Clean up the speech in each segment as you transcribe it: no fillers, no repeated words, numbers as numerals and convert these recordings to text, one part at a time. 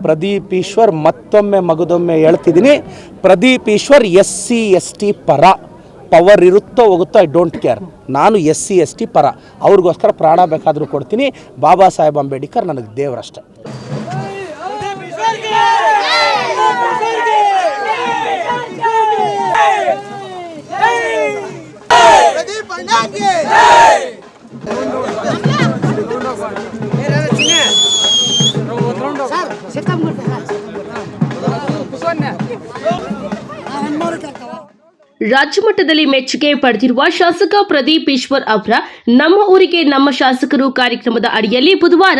ಪ್ರದೀಪ್ ಈಶ್ವರ್ ಮತ್ತೊಮ್ಮೆ ಮಗದೊಮ್ಮೆ ಹೇಳ್ತಿದ್ದೀನಿ, ಪ್ರದೀಪ್ ಈಶ್ವರ್ SC/ST ಪರ. ಪವರ್ ಇರುತ್ತೋ ಹೋಗುತ್ತೋ ಐ ಡೋಂಟ್ ಕೇರ್. ನಾನು SC/ST ಪರ, ಅವ್ರಿಗೋಸ್ಕರ ಪ್ರಾಣ ಬೇಕಾದರೂ ಕೊಡ್ತೀನಿ. ಬಾಬಾ ಸಾಹೇಬ್ ಅಂಬೇಡ್ಕರ್ ನನಗೆ ದೇವರಷ್ಟೇ. ರಾಜ್ಯ ಮಟ್ಟದಲ್ಲಿ ಮೆಚ್ಚುಗೆ ಪಡೆದಿರುವ ಶಾಸಕ ಪ್ರದೀಪ್ ಈಶ್ವರ್ ಅವರ ನಮ್ಮ ಊರಿಗೆ ನಮ್ಮ ಶಾಸಕರು ಕಾರ್ಯಕ್ರಮದ ಅಡಿಯಲ್ಲಿ ಬುಧವಾರ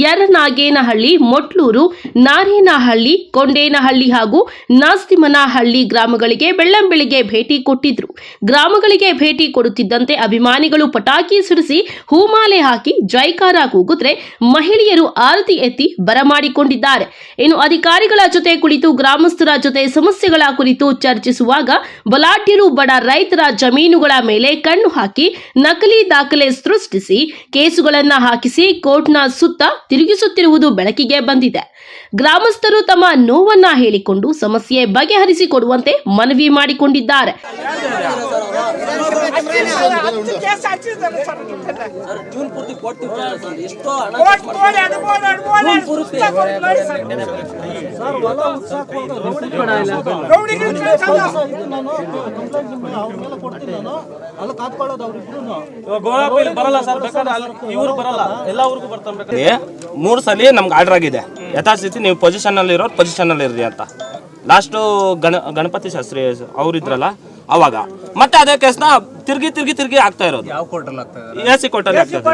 ಯರನಾಗೇನಹಳ್ಳಿ, ಮೊಟ್ಲೂರು, ನಾರೇನಹಳ್ಳಿ, ಕೊಂಡೇನಹಳ್ಳಿ ಹಾಗೂ ನಾಸ್ತಿಮನಹಳ್ಳಿ ಗ್ರಾಮಗಳಿಗೆ ಬೆಳ್ಳಂಬೆಳಿಗ್ಗೆ ಭೇಟಿ ಕೊಟ್ಟಿದ್ರು. ಗ್ರಾಮಗಳಿಗೆ ಭೇಟಿ ಕೊಡುತ್ತಿದ್ದಂತೆ ಅಭಿಮಾನಿಗಳು ಪಟಾಕಿ ಸಿಡಿಸಿ ಹೂಮಾಲೆ ಹಾಕಿ ಜೈಕಾರ ಕೂಗಿದ್ರೆ ಮಹಿಳೆಯರು ಆರತಿ ಎತ್ತಿ ಬರಮಾಡಿಕೊಂಡಿದ್ದಾರೆ. ಇನ್ನು ಅಧಿಕಾರಿಗಳ ಜೊತೆ ಕುಳಿತು ಗ್ರಾಮಸ್ಥರ ಜೊತೆ ಸಮಸ್ಯೆಗಳ ಕುರಿತು ಚರ್ಚಿಸುವಾಗ ಬಲಾಢ್ಯರು ಬಡ ರೈತರ ಜಮೀನುಗಳ ಮೇಲೆ ಕಣ್ಣು ಹಾಕಿ ನಕಲಿ ದಾಖಲೆ ಸೃಷ್ಟಿಸಿ ಕೇಸುಗಳನ್ನು ಹಾಕಿಸಿ ಕೋರ್ಟ್ನ ಸುತ್ತ ತಿರುಗಿಸುತ್ತಿರುವುದು ಬೆಳಕಿಗೆ ಬಂದಿದೆ. ಗ್ರಾಮಸ್ಥರು ತಮ್ಮ ನೋವನ್ನ ಹೇಳಿಕೊಂಡು ಸಮಸ್ಯೆ ಬಗೆಹರಿಸಿಕೊಡುವಂತೆ ಮನವಿ ಮಾಡಿಕೊಂಡಿದ್ದಾರೆ. ಮೂರು ಸಲ ನಮ್ಗೆ ಆರ್ಡರ್ ಆಗಿದೆ, ಯಥಾಸ್ಥಿತಿ ನೀವು ಪೊಸಿಷನ್ ಅಲ್ಲಿ ಇರೋರು ಪೊಸಿಷನ್ ಅಲ್ಲಿ ಇರ್ರಿ ಅಂತ. ಲಾಸ್ಟ್ ಗಣಪತಿ ಶಾಸ್ತ್ರಿ ಅವ್ರಿದ್ರಲ್ಲ ಅವಾಗ ಮತ್ತೆ ಅದೇ ಕೇಸ್ನ ತಿರ್ಗಿ ಆಗ್ತಾ ಇರೋದು. AC ಕೋರ್ಟಲ್ಲಿ ಆಗ್ತಾ ಇದೆ,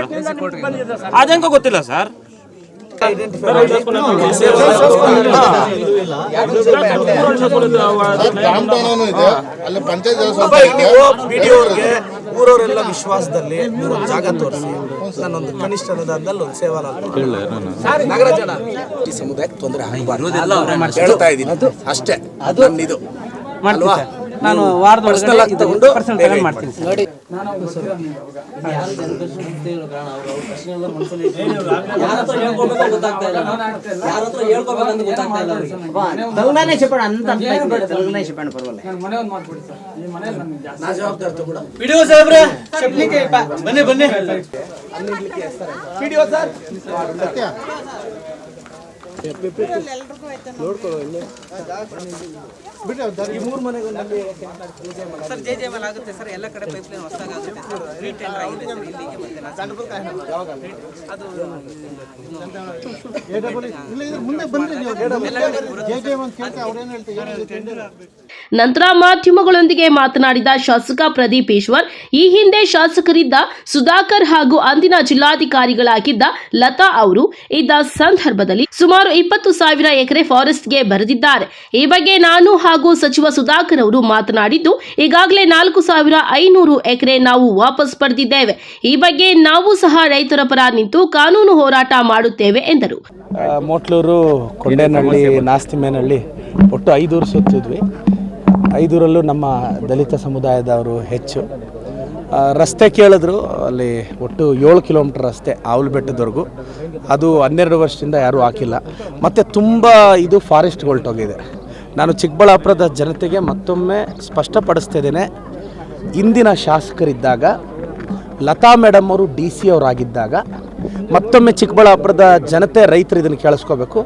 ಅದೇಂಕೋ ಗೊತ್ತಿಲ್ಲ ಸರ್. ಊರವರೆಲ್ಲ ವಿಶ್ವಾಸದಲ್ಲಿ ಜಾಗ ತೋರಿಸಿ ನಾನೊಂದು ಕನಿಷ್ಠ ಅನುದಾನದಲ್ಲಿ ಒಂದು ಸೇವಾ ನಗರ ಜನ ಈ ಸಮುದಾಯಕ್ಕೆ ತೊಂದರೆ ಆಗಬಾರ್ದು ಹೇಳ್ತಾ ಇದ್ದೀನಿ ಅಷ್ಟೇ. ಇದು ಅಲ್ವಾ, ನಾನು ವಾರದೊಳಗೆ ತಗೊಂಡು ಮಾಡ್ತೀನಿ ನೋಡಿ. ನಂತರ ಮಾಧ್ಯಮಗಳೊಂದಿಗೆ ಮಾತನಾಡಿದ ಶಾಸಕ ಪ್ರದೀಪ್ ಈಶ್ವರ್, ಈ ಹಿಂದೆ ಶಾಸಕರಿದ್ದ ಸುಧಾಕರ್ ಹಾಗೂ ಅಂದಿನ ಜಿಲ್ಲಾಧಿಕಾರಿಗಳಾಗಿದ್ದ ಲತಾ ಅವರು ಇದ್ದ ಸಂದರ್ಭದಲ್ಲಿ ಸುಮಾರು 20,000 ಎಕರೆ ಫಾರೆಸ್ಟ್ಗೆ ಬರೆದಿದ್ದಾರೆ. ಈ ಬಗ್ಗೆ ನಾನು ಹಾಗೂ ಸಚಿವ ಸುಧಾಕರ್ ಅವರು ಮಾತನಾಡಿದ್ದು, ಈಗಾಗಲೇ 4,500 ಎಕರೆ ನಾವು ವಾಪಸ್ ಪಡೆದಿದ್ದೇವೆ. ಈ ಬಗ್ಗೆ ನಾವು ಸಹ ರೈತರ ಪರ ನಿಂತು ಕಾನೂನು ಹೋರಾಟ ಮಾಡುತ್ತೇವೆ ಎಂದರು. ಮೊಟ್ಲೂರು, ಕೊಂಡೇನಹಳ್ಳಿ, ನಾಸ್ತಿಮೇನಹಳ್ಳಿ ಒಟ್ಟು 5 ಊರು ಸುತ್ತಿದ್ವಿ. 5 ಊರಲ್ಲೂ ನಮ್ಮ ದಲಿತ ಸಮುದಾಯದವರು ಹೆಚ್ಚು. ರಸ್ತೆ ಕೇಳಿದ್ರು, ಅಲ್ಲಿ ಒಟ್ಟು 7 ಕಿಲೋಮೀಟರ್ ರಸ್ತೆ ಆವಲು ಬೆಟ್ಟದವರೆಗೂ, ಅದು 12 ವರ್ಷದಿಂದ ಯಾರೂ ಹಾಕಿಲ್ಲ. ಮತ್ತು ತುಂಬ ಇದು ಫಾರೆಸ್ಟ್ ಹೊರಟೋಗಿದೆ. ನಾನು ಚಿಕ್ಕಬಳ್ಳಾಪುರದ ಜನತೆಗೆ ಮತ್ತೊಮ್ಮೆ ಸ್ಪಷ್ಟಪಡಿಸ್ತಿದ್ದೇನೆ, ಇಂದಿನ ಶಾಸಕರಿದ್ದಾಗ ಲತಾ ಮೇಡಮ್ ಅವರು DC ಅವರಾಗಿದ್ದಾಗ, ಮತ್ತೊಮ್ಮೆ ಚಿಕ್ಕಬಳ್ಳಾಪುರದ ಜನತೆ ರೈತರು ಇದನ್ನು ಕೇಳಿಸ್ಕೋಬೇಕು,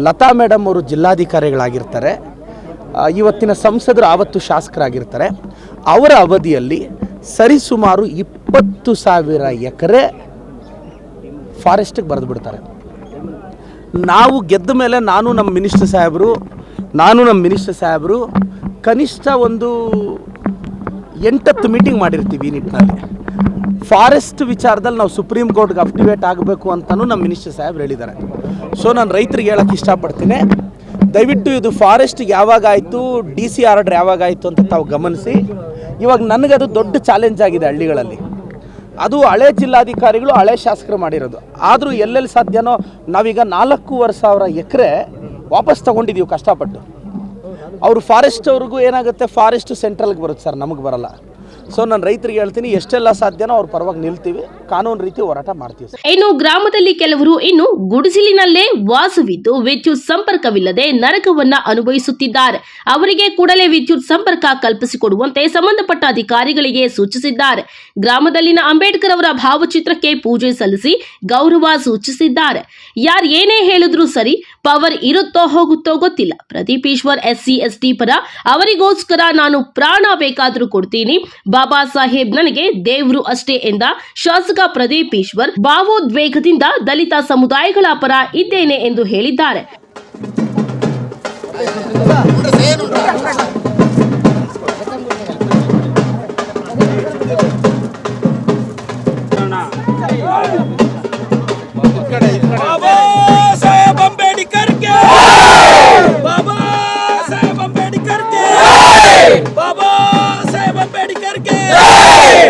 ಲತಾ ಮೇಡಮ್ ಅವರು ಜಿಲ್ಲಾಧಿಕಾರಿಗಳಾಗಿರ್ತಾರೆ, ಇವತ್ತಿನ ಸಂಸದರು ಆವತ್ತು ಶಾಸಕರಾಗಿರ್ತಾರೆ. ಅವರ ಅವಧಿಯಲ್ಲಿ ಸರಿಸುಮಾರು 20,000 ಎಕರೆ ಫಾರೆಸ್ಟಿಗೆ ಬರೆದು ಬಿಡ್ತಾರೆ. ನಾವು ಗೆದ್ದ ಮೇಲೆ ನಾನು ನಮ್ಮ ಮಿನಿಸ್ಟರ್ ಸಾಹೇಬರು ಕನಿಷ್ಠ ಒಂದು 8-10 ಮೀಟಿಂಗ್ ಮಾಡಿರ್ತೀವಿ. ಈ ನಿಟ್ಟಿನಲ್ಲಿ ಫಾರೆಸ್ಟ್ ವಿಚಾರದಲ್ಲಿ ನಾವು ಸುಪ್ರೀಂ ಕೋರ್ಟ್ಗೆ ಅಫಿಡೇವಿಟ್ ಆಗಬೇಕು ಅಂತಲೂ ನಮ್ಮ ಮಿನಿಸ್ಟರ್ ಸಾಹೇಬ್ರು ಹೇಳಿದ್ದಾರೆ. ಸೊ ನಾನು ರೈತರಿಗೆ ಹೇಳೋಕ್ಕೆ ಇಷ್ಟಪಡ್ತೀನಿ, ದಯವಿಟ್ಟು ಇದು ಫಾರೆಸ್ಟಿಗೆ ಯಾವಾಗ ಆಯಿತು, DC ಆರ್ಡರ್ ಯಾವಾಗ ಆಯಿತು ಅಂತ ತಾವು ಗಮನಿಸಿ. ಇವಾಗ ನನಗದು ದೊಡ್ಡ ಚಾಲೆಂಜ್ ಆಗಿದೆ ಹಳ್ಳಿಗಳಲ್ಲಿ. ಅದು ಹಳೆ ಜಿಲ್ಲಾಧಿಕಾರಿಗಳು, ಹಳೆ ಶಾಸಕರು ಮಾಡಿರೋದು. ಆದರೂ ಎಲ್ಲೆಲ್ಲಿ ಸಾಧ್ಯನೋ ನಾವೀಗ 4,500 ಎಕರೆ ವಾಪಸ್ ತೊಗೊಂಡಿದ್ದೀವಿ ಕಷ್ಟಪಟ್ಟು. ಅವರು ಫಾರೆಸ್ಟ್ ಅವ್ರಿಗೂ ಏನಾಗುತ್ತೆ, ಫಾರೆಸ್ಟ್ ಸೆಂಟ್ರಲ್ಗೆ ಬರುತ್ತೆ ಸರ್, ನಮಗೆ ಬರಲ್ಲ. ಸೊ ನಾನು ರೈತರಿಗೆ ಹೇಳ್ತೀನಿ, ಎಷ್ಟೆಲ್ಲ ಸಾಧ್ಯನೋ ಅವ್ರ ಪರವಾಗಿ ನಿಲ್ತೀವಿ, ಕಾನೂನು ರೀತಿ ಹೋರಾಟ ಮಾಡ್ತೀವಿ ಸರ್. ಇನ್ನು ಗ್ರಾಮದಲ್ಲಿ ಕೆಲವರು ಇನ್ನು ಗುಡಿಸಲಿನಲ್ಲೇ ವಾಸವಿದ್ದು ವಿದ್ಯುತ್ ಸಂಪರ್ಕವಿಲ್ಲದೆ ನರಕವನ್ನ ಅನುಭವಿಸುತ್ತಿದ್ದಾರೆ. ಅವರಿಗೆ ಕೂಡಲೇ ವಿದ್ಯುತ್ ಸಂಪರ್ಕ ಕಲ್ಪಿಸಿಕೊಡುವಂತೆ ಸಂಬಂಧಪಟ್ಟ ಅಧಿಕಾರಿಗಳಿಗೆ ಸೂಚಿಸಿದ್ದಾರೆ. ಗ್ರಾಮದಲ್ಲಿನ ಅಂಬೇಡ್ಕರ್ ಅವರ ಭಾವಚಿತ್ರಕ್ಕೆ ಪೂಜೆ ಸಲ್ಲಿಸಿ ಗೌರವ ಸೂಚಿಸಿದ್ದಾರೆ. ಯಾರು ಏನೇ ಹೇಳಿದ್ರು ಸರಿ, ಪವರ್ ಇರುತ್ತೋ ಹೋಗುತ್ತೋ ಗೊತ್ತಿಲ್ಲ. ಪ್ರದೀಪ್ ಈಶ್ವರ್ SC/ST ಪರ, ಅವರಿಗೋಸ್ಕರ ನಾನು ಪ್ರಾಣ ಬೇಕಾದರೂ ಕೊಡ್ತೀನಿ. ಬಾಬಾ ಸಾಹೇಬ್ ನನಗೆ ದೇವ್ರು ಅಷ್ಟೇ ಎಂದ ಶಾಸಕ ಪ್ರದೀಪ್ ಈಶ್ವರ್ ಭಾವೋದ್ವೇಗದಿಂದ ದಲಿತ ಸಮುದಾಯಗಳ ಪರ ಇದ್ದೇನೆ ಎಂದು ಹೇಳಿದ್ದಾರೆ. बाबा साहेब अंबेडकर के, बाबा साहेब अंबेडकर के, बाबा साहेब अंबेडकर के,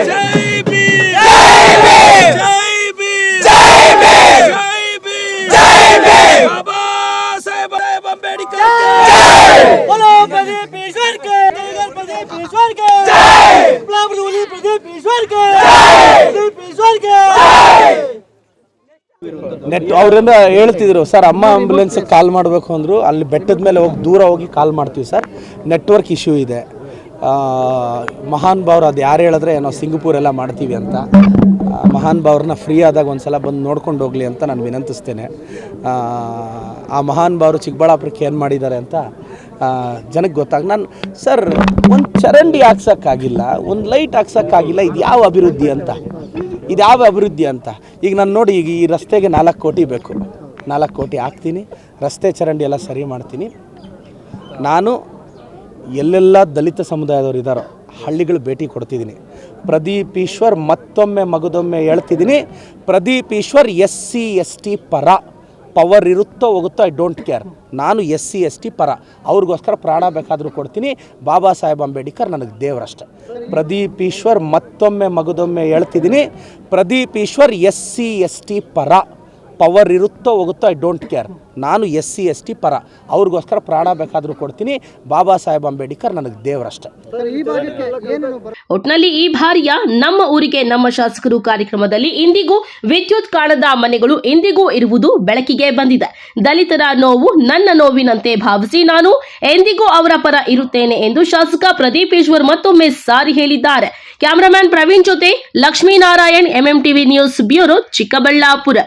जय भीम, जय भीम, जय भीम, जय भीम, जय भीम, जय भीम, बाबा साहेब अंबेडकर के, बोलो प्रदीप ईश्वर के, प्रदीप ईश्वर के, प्रदीप ईश्वर के, प्रदीप ईश्वर के. ಅವರಿಂದ ಹೇಳ್ತಿದ್ರು ಸರ್, ಅಮ್ಮ ಆಂಬುಲೆನ್ಸ್ ಕಾಲ್ ಮಾಡಬೇಕು ಅಂದರು, ಅಲ್ಲಿ ಬೆಟ್ಟದ ಮೇಲೆ ಹೋಗಿ ದೂರ ಹೋಗಿ ಕಾಲ್ ಮಾಡ್ತೀವಿ ಸರ್, ನೆಟ್ವರ್ಕ್ ಇಶ್ಯೂ ಇದೆ. ಮಹಾನ್ ಭಾವ್ರು ಅದು ಯಾರು ಹೇಳಿದ್ರೆ ನಾವು ಸಿಂಗಪೂರೆಲ್ಲ ಮಾಡ್ತೀವಿ ಅಂತ, ಮಹಾನ್ ಭಾವ್ರನ್ನ ಫ್ರೀ ಆದಾಗ ಒಂದು ಸಲ ಬಂದು ನೋಡ್ಕೊಂಡು ಹೋಗಲಿ ಅಂತ ನಾನು ವಿನಂತಿಸ್ತೇನೆ. ಆ ಮಹಾನ್ ಭಾವರು ಚಿಕ್ಕಬಳ್ಳಾಪುರಕ್ಕೆ ಏನು ಮಾಡಿದ್ದಾರೆ ಅಂತ ಜನಕ್ಕೆ ನಾನು ಸರ್, ಒಂದು ಚರಂಡಿ ಹಾಕ್ಸೋಕ್ಕಾಗಿಲ್ಲ, ಒಂದು ಲೈಟ್ ಹಾಕ್ಸೋಕ್ಕಾಗಿಲ್ಲ, ಇದು ಯಾವ ಅಭಿವೃದ್ಧಿ ಅಂತ, ಇದು ಯಾವ ಅಭಿವೃದ್ಧಿ ಅಂತ. ಈಗ ನಾನು ನೋಡಿ, ಈಗ ಈ ರಸ್ತೆಗೆ 4 ಕೋಟಿ ಬೇಕು, 4 ಕೋಟಿ ಹಾಕ್ತೀನಿ, ರಸ್ತೆ ಚರಂಡಿ ಎಲ್ಲ ಸರಿ ಮಾಡ್ತೀನಿ. ನಾನು ಎಲ್ಲೆಲ್ಲ ದಲಿತ ಸಮುದಾಯದವರು ಇದ್ದಾರೋ ಹಳ್ಳಿಗಳು ಭೇಟಿ ಕೊಡ್ತಿದ್ದೀನಿ. ಪ್ರದೀಪ್ ಈಶ್ವರ್ ಮತ್ತೊಮ್ಮೆ ಮಗದೊಮ್ಮೆ ಹೇಳ್ತಿದ್ದೀನಿ, ಪ್ರದೀಪ್ ಈಶ್ವರ್ SC/ST ಪರ. ಪವರ್ ಇರುತ್ತೋ ಹೋಗುತ್ತೋ ಐ ಡೋಂಟ್ ಕೇರ್. ನಾನು SC/ST ಪರ, ಅವ್ರಿಗೋಸ್ಕರ ಪ್ರಾಣ ಬೇಕಾದರೂ ಕೊಡ್ತೀನಿ. ಬಾಬಾ ಸಾಹೇಬ್ ಅಂಬೇಡ್ಕರ್ ನನಗೆ ದೇವರಷ್ಟೆ. ಪ್ರದೀಪ್ ಈಶ್ವರ್ ಮತ್ತೊಮ್ಮೆ ಮಗದೊಮ್ಮೆ ಹೇಳ್ತಿದ್ದೀನಿ, ಪ್ರದೀಪ್ ಈಶ್ವರ್ SC/ST ಪರ. ಪವರ್ ಇರುತ್ತೋ ಹೋಗುತ್ತೋ ಐ ಡೋಂಟ್ ಕೇರ್. ನಾನು SC/ST ಪರ, ಅವ್ರಿಗೋಸ್ಕರ ಪ್ರಾಣ ಬೇಕಾದರೂ ಕೊಡ್ತೀನಿ. ಬಾಬಾ ಸಾಹೇಬ್ ಅಂಬೇಡ್ಕರ್ ನನಗೆ ದೇವರಷ್ಟೆ. ಒಟ್ನಲ್ಲಿ ಈ ಬಾರಿಯ ನಮ್ಮ ಊರಿಗೆ ನಮ್ಮ ಶಾಸಕರು ಕಾರ್ಯಕ್ರಮದಲ್ಲಿ ಇಂದಿಗೂ ವಿದ್ಯುತ್ ಕಾಣದ ಮನೆಗಳು ಇಂದಿಗೂ ಇರುವುದು ಬೆಳಕಿಗೆ ಬಂದಿದೆ. ದಲಿತರ ನೋವು ನನ್ನ ನೋವಿನಂತೆ ಭಾವಿಸಿ ನಾನು ಎಂದಿಗೂ ಅವರ ಪರ ಇರುತ್ತೇನೆ ಎಂದು ಶಾಸಕ ಪ್ರದೀಪ್ ಈಶ್ವರ್ ಮತ್ತೊಮ್ಮೆ ಸಾರಿ ಹೇಳಿದ್ದಾರೆ. ಕ್ಯಾಮರಾಮನ್ ಪ್ರವೀಣ್ ಜೊತೆ Lakshminarayan, MMTV news bureau, Chikkaballapur.